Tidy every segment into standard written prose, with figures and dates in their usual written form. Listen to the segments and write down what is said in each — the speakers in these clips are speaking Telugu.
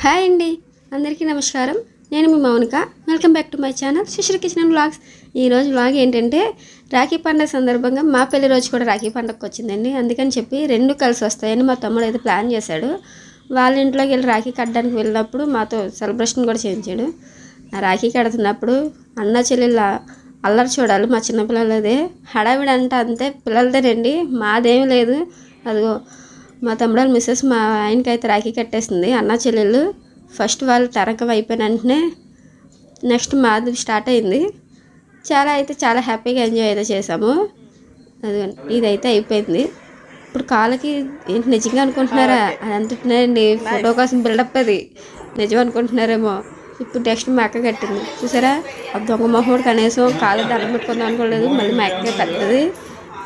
హాయ్ అండి, అందరికీ నమస్కారం. నేను మీ Mounika. Welcome back to my channel Shishira kitchen vlogs. ఈరోజు వ్లాగ్ ఏంటంటే రాఖీ పండుగ సందర్భంగా మా పెళ్లి రోజు కూడా రాఖీ పండుగకి వచ్చిందండి. అందుకని చెప్పి రెండు కలిసి వస్తాయని మా తమ్ముడు అయితే ప్లాన్ చేశాడు. వాళ్ళ ఇంట్లోకి వెళ్ళి రాఖీ కట్టడానికి వెళ్ళినప్పుడు మాతో సెలబ్రేషన్ కూడా చేయించాడు. ఆ రాఖీ కడుతున్నప్పుడు అన్న చెల్లెళ్ళ అల్లరి చూడాలి. మా చిన్నపిల్లలదే హడావిడి అంటే అంతే, పిల్లలదేనండి, మాదేమీ లేదు. అదిగో మా తమ్ముడు మిస్సెస్ మా ఆయనకైతే రాఖీ కట్టేసింది. అన్న చెల్లెళ్ళు ఫస్ట్ వాళ్ళు తరకం అయిపోయిన వెంటనే నెక్స్ట్ మాది స్టార్ట్ అయింది. చాలా హ్యాపీగా ఎంజాయ్ అయితే చేసాము. అది ఇదైతే అయిపోయింది. ఇప్పుడు కాళ్ళకి ఏంటి నిజంగా అనుకుంటున్నారా? అది అంటున్నారండి, ఫోటో కోసం బిల్డప్, అది నిజం అనుకుంటున్నారేమో. ఇప్పుడు నెక్స్ట్ మా అక్క కట్టింది, చూసారా? ఆ దొంగ మొహోడు కనీసం కాళ్ళు దండం పెట్టుకుందాం అనుకోలేదు. మళ్ళీ మా అక్కే పెద్దది,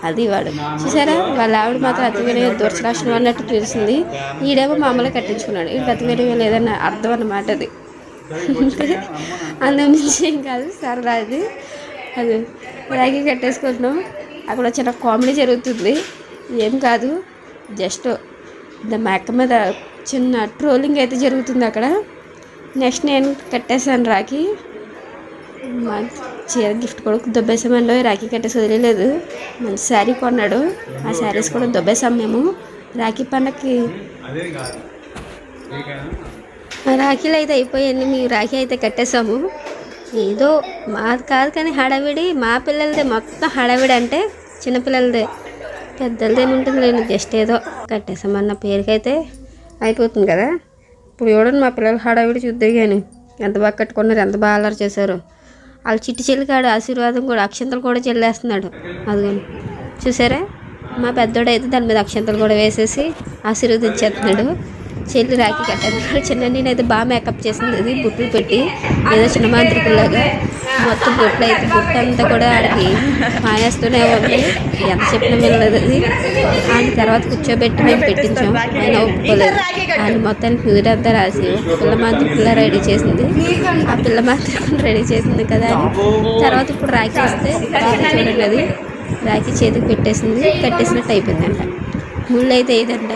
అది వాడు. చూసారా? వాళ్ళ ఆవిడ మాత్రం అతివేణి దురదృష్టం అన్నట్టు తెలిసింది. ఈడేమో మామూలుగా కట్టించుకున్నాడు. ఈడికి అతివేణి లేదన్న అర్థం అన్నమాట. అది అందుమించి ఏం కాదు, సరదా. అది రాఖీ కట్టేసుకుంటున్నాం. అక్కడ చిన్న కామెడీ జరుగుతుంది, ఏం కాదు, జస్ట్ మా అక్క మీద చిన్న ట్రోలింగ్ అయితే జరుగుతుంది అక్కడ. నెక్స్ట్ నేను కట్టేసాను రాఖీ. మా చీర గిఫ్ట్ కూడా దొబ్బేసామండి. రాఖీ కట్టేసి వదిలేదు. మంచి శారీ కొన్నాడు, ఆ శారీస్ కూడా దొబ్బేసాం మేము. రాఖీ పండగకి రాఖీలు అయితే అయిపోయాయండి. మేము రాఖీ అయితే కట్టేసాము. ఏదో మాది కాదు కానీ హడావిడి, మా పిల్లలదే మొత్తం హడావిడి. అంటే చిన్నపిల్లలదే, పెద్దలదేముంటుంది లేదు, జస్ట్ ఏదో కట్టేసామన్న పేరుకైతే అయిపోతుంది కదా. ఇప్పుడు చూడండి మా పిల్లలు హడావిడి చూద్దాం కానీ ఎంత బాగా కట్టుకున్నారు, ఎంత బాగా అల్లరి చేశారు. వాళ్ళు చిట్టి చెల్లికాడు ఆశీర్వాదం కూడా, అక్షంతలు కూడా చెల్లేస్తున్నాడు. అదిగోని చూసారా? మా పెద్దోడు అయితే దాని మీద అక్షంతలు కూడా వేసేసి ఆశీర్వదించేస్తున్నాడు. చెల్లి రాఖీ కట్టాను. చిన్న నేనైతే బాగా మేకప్ చేసింది, అది బుట్లు పెట్టి ఏదో చిన్న మాంత్రికుల్లాగా మొత్తం బొట్లు అయితే బుట్టు అంతా కూడా ఆడికి మానేస్తూనే ఉంది. ఎంత చెప్పినా వెళ్ళలేదు. అది ఆయన తర్వాత కూర్చోబెట్టి మేము పెట్టించాం, ఆయన ఒప్పుకోలేదు. ఆయన మొత్తానికి నుదురంతా రాసి పిల్ల మాంత్రికుల్లా రెడీ చేసింది. ఆ పిల్ల మాంత్రికులు రెడీ చేసింది కదా అని తర్వాత ఇప్పుడు రాఖీ వస్తే చూడండి, అది రాఖీ చేతికి పెట్టేసింది, కట్టేసినట్టు అయిపోయిందంట. ముళ్ళు అయితే ఇదంట.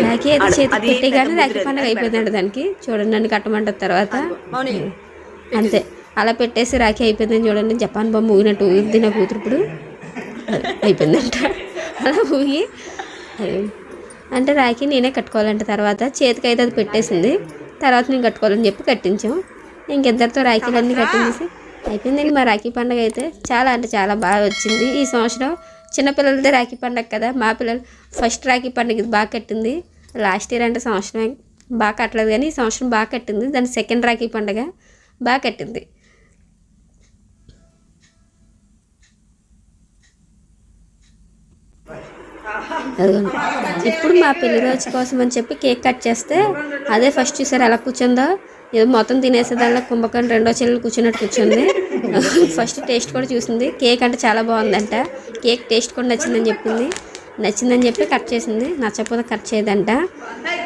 రాఖీ అయితే చేతికి పెట్టి కానీ రాఖీ పండుగ అయిపోయిందంట దానికి. చూడండి, నన్ను కట్టమంటారు తర్వాత అంతే. అలా పెట్టేసి రాఖీ అయిపోయిందని చూడండి. జపాన్ బొమ్మ ఊగినట్టు ఊగింది నా కూతురు. ఇప్పుడు అయిపోయిందంట అలా ఊగి. అంటే రాఖీ నేనే కట్టుకోవాలంటే తర్వాత చేతికి అయితే అది పెట్టేసింది. తర్వాత నేను కట్టుకోవాలని చెప్పి కట్టించాం. ఇంకిద్దరితో రాఖీలన్నీ కట్టించేసి అయిపోయిందండి మా రాఖీ పండుగ అయితే. చాలా బాగా వచ్చింది ఈ సంవత్సరం. చిన్నపిల్లలదే రాఖీ పండుగ కదా, మా పిల్లలు ఫస్ట్ రాఖీ పండుగ ఇది బాగా కట్టింది. లాస్ట్ ఇయర్ అంటే సంవత్సరం బాగా కట్టలేదు కానీ ఈ సంవత్సరం బాగా కట్టింది. దాని సెకండ్ రాఖీ పండుగ బాగా కట్టింది. ఇప్పుడు మా పెళ్లి రోజు కోసం అని చెప్పి కేక్ కట్ చేస్తే అదే ఫస్ట్ చూసారు ఎలా కూర్చుందో. ఏదో మొత్తం తినేసేదానిలో కుంభకర్ణ రెండో చెల్లెలు కూర్చున్నట్టు కూర్చుంది. ఫస్ట్ టేస్ట్ కూడా చూసింది. కేక్ అంటే చాలా బాగుందంట. కేక్ టేస్ట్ కూడా నచ్చిందని చెప్పి కట్ చేసింది. నచ్చకపోతే కట్ చేయదంట.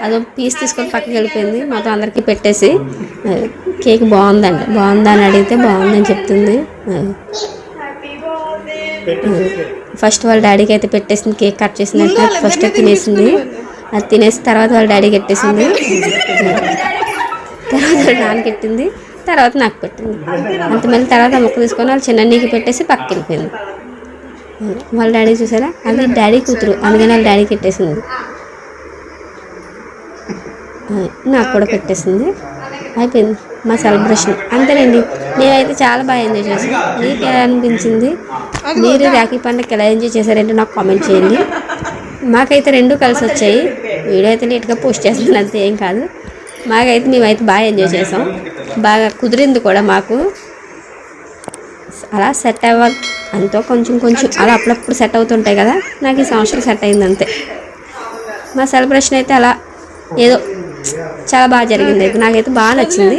అదో పీస్ తీసుకొని పక్కకి వెళ్ళిపోయింది. మొత్తం అందరికీ పెట్టేసి కేక్ బాగుందా అని అడిగితే బాగుందని చెప్తుంది. ఫస్ట్ వాళ్ళ డాడీకి అయితే పెట్టేసింది. కేక్ కట్ చేసిందంటే ఫస్ట్ తినేసింది. అది తినేసి తర్వాత వాళ్ళ డాడీకి పెట్టేసింది. తర్వాత నాన్నకి పెట్టింది. తర్వాత నాకు పెట్టింది. అంత మళ్ళీ తర్వాత ముక్క తీసుకొని వాళ్ళు చిన్నన్నీకి పెట్టేసి పక్కకి వెళ్ళిపోయింది. వాళ్ళ డాడీ చూసారా? అది డాడీ కూతురు, అందుకని వాళ్ళ డాడీకి పెట్టేసింది. నాకు కూడా పెట్టేసింది. అయిపోయింది మా సెలబ్రేషన్. అంతేనండి. మేమైతే చాలా బాగా ఎంజాయ్ చేసాం. మీకు ఎలా అనిపించింది? మీరు రాఖీ పండుగకి ఎలా ఎంజాయ్ చేశారంటే నాకు కామెంట్ చేయండి. మాకైతే రెండు కలిసి వచ్చాయి. వీడియో అయితే నీట్గా పోస్ట్ చేస్తున్నాను, అంతే, ఏం కాదు. మేమైతే బాగా ఎంజాయ్ చేసాం. బాగా కుదిరింది కూడా మాకు. అలా సెట్ అవ్వాలి అంతో కొంచెం అలా అప్పుడప్పుడు సెట్ అవుతుంటాయి కదా. నాకు ఈ సంవత్సరం సెట్ అయింది అంతే. మా సెలబ్రేషన్ అయితే అలా ఏదో చాలా బాగా జరిగింది. అయితే నాకైతే బాగా నచ్చింది.